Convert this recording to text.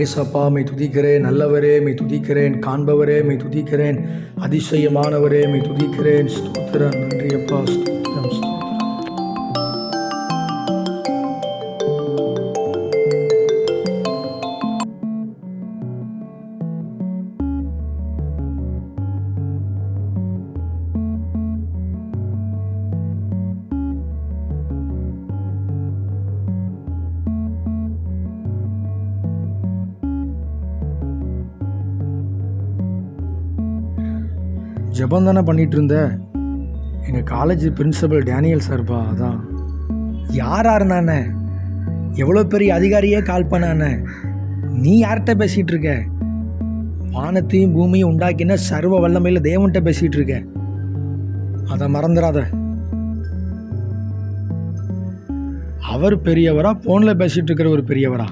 ஏசப்பா மை துதிக்கிறேன், நல்லவரே மை துதிக்கிறேன், காண்பவரே மை துதிக்கிறேன், அதிசயமானவரே மை துதிக்கிறேன். ஸ்தோத்திரம், நன்றி அப்பா, ஸ்தோத்திரம், ஸ்தோத்திரம். ஜெபம் தானே பண்ணிகிட்டு இருந்த? எங்கள் காலேஜ் பிரின்சிபல் டேனியல் சார்ப்பா. அதான் யாராக இருந்தானே, எவ்வளோ பெரிய அதிகாரியே கால் பண்ணானே, நீ யார்கிட்ட பேசிகிட்டு இருக்க? வானத்தையும் பூமியும் உண்டாக்கின சர்வ வல்லமையில் தேவன்கிட்ட பேசிகிட்டு இருக்க. அதை மறந்துடாத. அவர் பெரியவரா, ஃபோனில் பேசிகிட்டு இருக்கிற ஒரு பெரியவரா?